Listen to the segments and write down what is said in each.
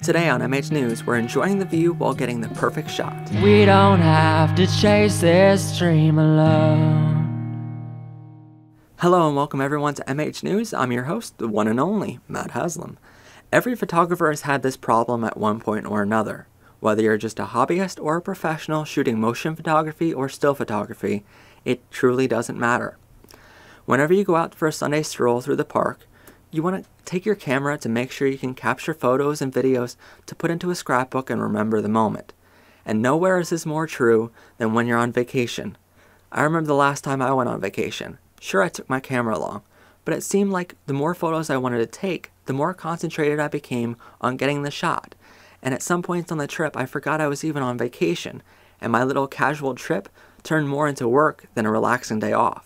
Today on MH News, we're enjoying the view while getting the perfect shot. We don't have to chase this dream alone. Hello and welcome everyone to MH News. I'm your host, the one and only, Matt Haslam. Every photographer has had this problem at one point or another. Whether you're just a hobbyist or a professional shooting motion photography or still photography, it truly doesn't matter. Whenever you go out for a Sunday stroll through the park, you want to take your camera to make sure you can capture photos and videos to put into a scrapbook and remember the moment. And nowhere is this more true than when you're on vacation. I remember the last time I went on vacation. Sure, I took my camera along, but it seemed like the more photos I wanted to take, the more concentrated I became on getting the shot. And at some points on the trip, I forgot I was even on vacation, and my little casual trip turned more into work than a relaxing day off.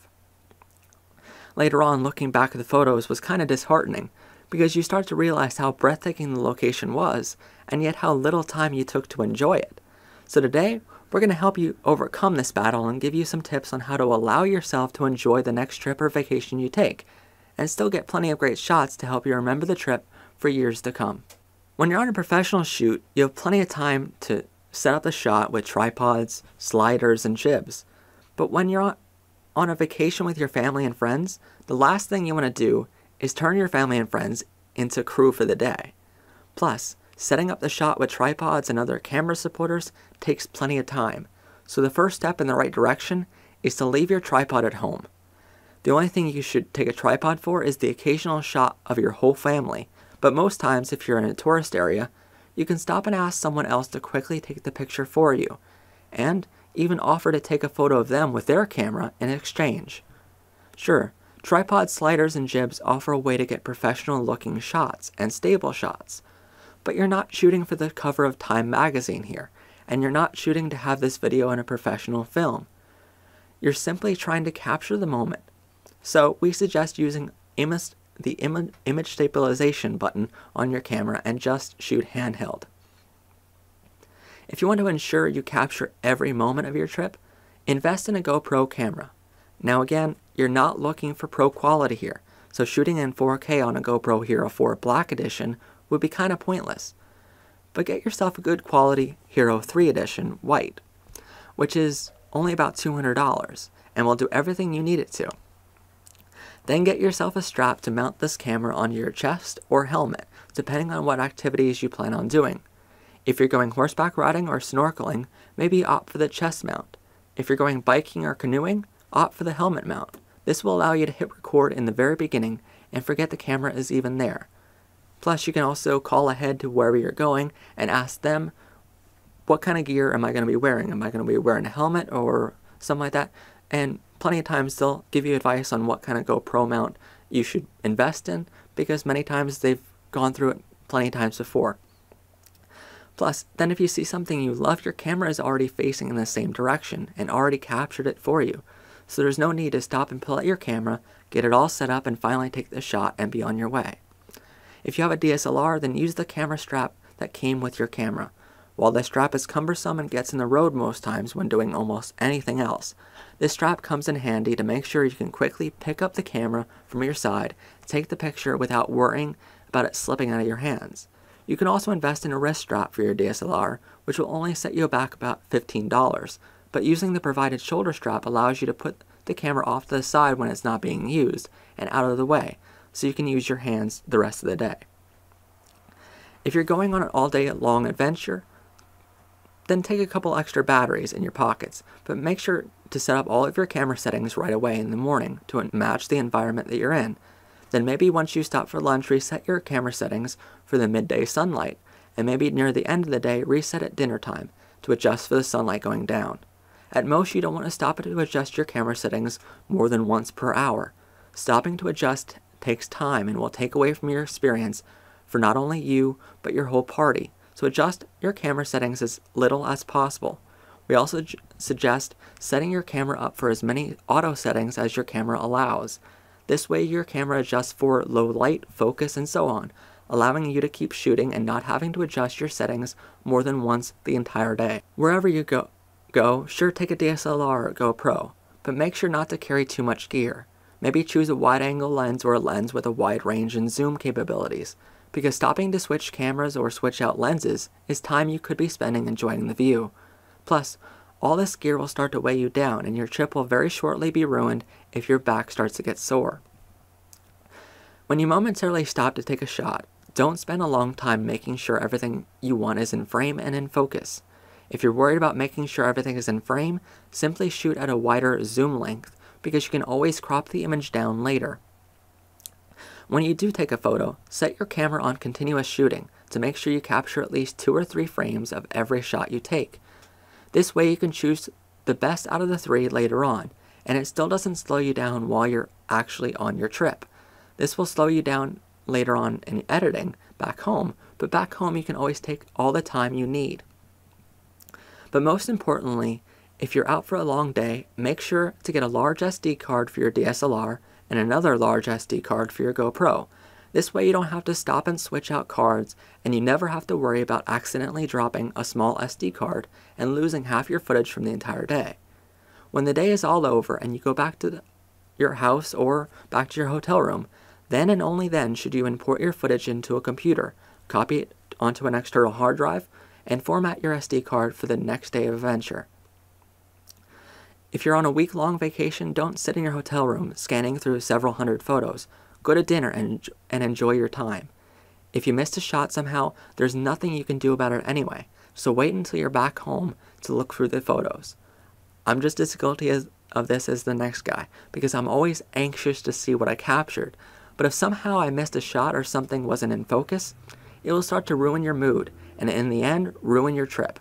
Later on, looking back at the photos was kind of disheartening, because you start to realize how breathtaking the location was, and yet how little time you took to enjoy it. So today, we're going to help you overcome this battle and give you some tips on how to allow yourself to enjoy the next trip or vacation you take, and still get plenty of great shots to help you remember the trip for years to come. When you're on a professional shoot, you have plenty of time to set up the shot with tripods, sliders, and jibs. But when you're on a vacation with your family and friends, the last thing you want to do is turn your family and friends into crew for the day. Plus, setting up the shot with tripods and other camera supporters takes plenty of time, so the first step in the right direction is to leave your tripod at home. The only thing you should take a tripod for is the occasional shot of your whole family, but most times if you're in a tourist area, you can stop and ask someone else to quickly take the picture for you, and even offer to take a photo of them with their camera in exchange. Sure, tripod sliders and jibs offer a way to get professional looking shots and stable shots, but you're not shooting for the cover of Time magazine here, and you're not shooting to have this video in a professional film. You're simply trying to capture the moment. So we suggest using the image stabilization button on your camera and just shoot handheld. If you want to ensure you capture every moment of your trip, invest in a GoPro camera. Now again, you're not looking for pro quality here, so shooting in 4K on a GoPro Hero 4 Black Edition would be kind of pointless. But get yourself a good quality Hero 3 Edition White, which is only about $200 and will do everything you need it to. Then get yourself a strap to mount this camera onto your chest or helmet, depending on what activities you plan on doing. If you're going horseback riding or snorkeling, maybe opt for the chest mount. If you're going biking or canoeing, opt for the helmet mount. This will allow you to hit record in the very beginning and forget the camera is even there. Plus, you can also call ahead to wherever you're going and ask them, what kind of gear am I going to be wearing? Am I going to be wearing a helmet or something like that? And plenty of times they'll give you advice on what kind of GoPro mount you should invest in, because many times they've gone through it plenty of times before. Plus, then if you see something you love, your camera is already facing in the same direction and already captured it for you. So there's no need to stop and pull out your camera, get it all set up, and finally take the shot and be on your way. If you have a DSLR, then use the camera strap that came with your camera. While this strap is cumbersome and gets in the road most times when doing almost anything else, this strap comes in handy to make sure you can quickly pick up the camera from your side, take the picture without worrying about it slipping out of your hands. You can also invest in a wrist strap for your DSLR, which will only set you back about $15, but using the provided shoulder strap allows you to put the camera off to the side when it's not being used and out of the way, so you can use your hands the rest of the day. If you're going on an all-day long adventure, then take a couple extra batteries in your pockets, but make sure to set up all of your camera settings right away in the morning to match the environment that you're in. Then maybe once you stop for lunch, reset your camera settings for the midday sunlight, and maybe near the end of the day, reset at dinner time to adjust for the sunlight going down. At most, you don't want to stop to adjust your camera settings more than once per hour. Stopping to adjust takes time and will take away from your experience for not only you, but your whole party. So adjust your camera settings as little as possible. We also suggest setting your camera up for as many auto settings as your camera allows. This way your camera adjusts for low light, focus, and so on, allowing you to keep shooting and not having to adjust your settings more than once the entire day. Wherever you go, sure, take a DSLR or GoPro, but make sure not to carry too much gear. Maybe choose a wide-angle lens or a lens with a wide range and zoom capabilities. because stopping to switch cameras or switch out lenses is time you could be spending enjoying the view. Plus, all this gear will start to weigh you down, and your trip will very shortly be ruined if your back starts to get sore. When you momentarily stop to take a shot, don't spend a long time making sure everything you want is in frame and in focus. If you're worried about making sure everything is in frame, simply shoot at a wider zoom length, because you can always crop the image down later. When you do take a photo, set your camera on continuous shooting to make sure you capture at least 2 or 3 frames of every shot you take. This way you can choose the best out of the 3 later on, and it still doesn't slow you down while you're actually on your trip. This will slow you down later on in editing back home, but back home you can always take all the time you need. But most importantly, if you're out for a long day, make sure to get a large SD card for your DSLR and another large SD card for your GoPro. This way you don't have to stop and switch out cards, and you never have to worry about accidentally dropping a small SD card and losing half your footage from the entire day. When the day is all over and you go back to your house or back to your hotel room, then and only then should you import your footage into a computer, copy it onto an external hard drive, and format your SD card for the next day of adventure. If you're on a week-long vacation, don't sit in your hotel room scanning through several hundred photos. Go to dinner and enjoy your time. If you missed a shot somehow, there's nothing you can do about it anyway, so wait until you're back home to look through the photos. I'm just as guilty of this as the next guy, because I'm always anxious to see what I captured, but if somehow I missed a shot or something wasn't in focus, it will start to ruin your mood, and in the end, ruin your trip.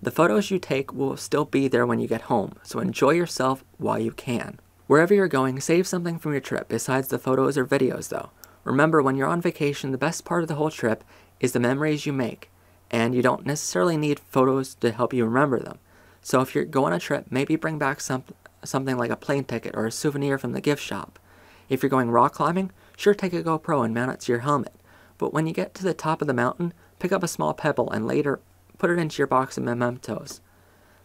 The photos you take will still be there when you get home, so enjoy yourself while you can. Wherever you're going, save something from your trip besides the photos or videos though. Remember, when you're on vacation, the best part of the whole trip is the memories you make, and you don't necessarily need photos to help you remember them. So if you're going on a trip, maybe bring back something like a plane ticket or a souvenir from the gift shop. If you're going rock climbing, sure, take a GoPro and mount it to your helmet. But when you get to the top of the mountain, pick up a small pebble and later put it into your box of mementos.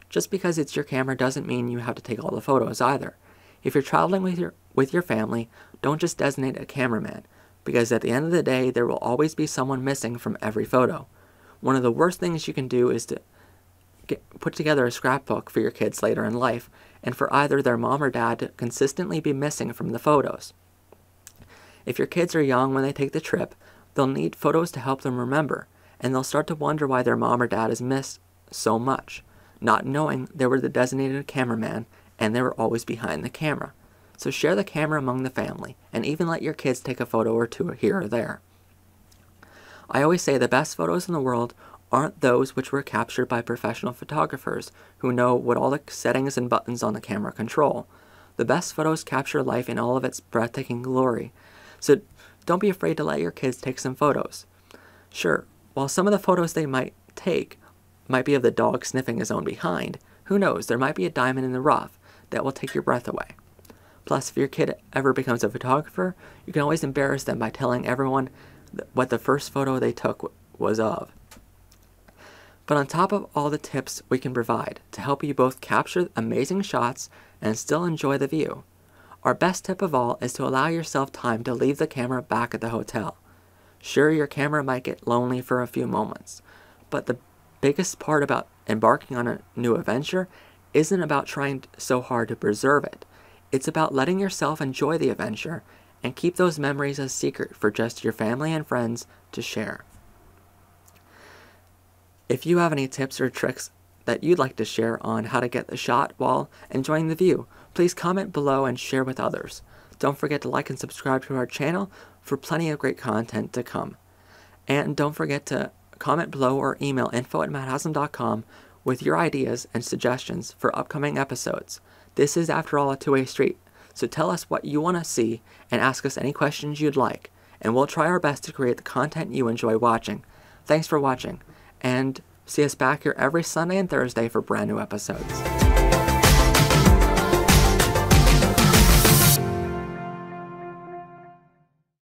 Just because it's your camera doesn't mean you have to take all the photos either. If you're traveling with your family, don't just designate a cameraman, because at the end of the day, there will always be someone missing from every photo. One of the worst things you can do is to put together a scrapbook for your kids later in life, and for either their mom or dad to consistently be missing from the photos. If your kids are young when they take the trip, they'll need photos to help them remember, and they'll start to wonder why their mom or dad is missed so much, not knowing they were the designated cameraman and they were always behind the camera. So share the camera among the family, and even let your kids take a photo or two here or there. I always say the best photos in the world aren't those which were captured by professional photographers who know what all the settings and buttons on the camera control. The best photos capture life in all of its breathtaking glory. So don't be afraid to let your kids take some photos. Sure, while some of the photos they might take might be of the dog sniffing his own behind, who knows, there might be a diamond in the rough that will take your breath away. Plus, if your kid ever becomes a photographer, you can always embarrass them by telling everyone what the first photo they took was of. But on top of all the tips we can provide to help you both capture amazing shots and still enjoy the view, our best tip of all is to allow yourself time to leave the camera back at the hotel. Sure, your camera might get lonely for a few moments, but the biggest part about embarking on a new adventure isn't about trying so hard to preserve it. It's about letting yourself enjoy the adventure and keep those memories a secret for just your family and friends to share. If you have any tips or tricks that you'd like to share on how to get the shot while enjoying the view, please comment below and share with others. Don't forget to like and subscribe to our channel for plenty of great content to come. And don't forget to comment below or email info@matthaslam.com with your ideas and suggestions for upcoming episodes. This is, after all, a two-way street, so tell us what you want to see and ask us any questions you'd like, and we'll try our best to create the content you enjoy watching. Thanks for watching, and see us back here every Sunday and Thursday for brand new episodes.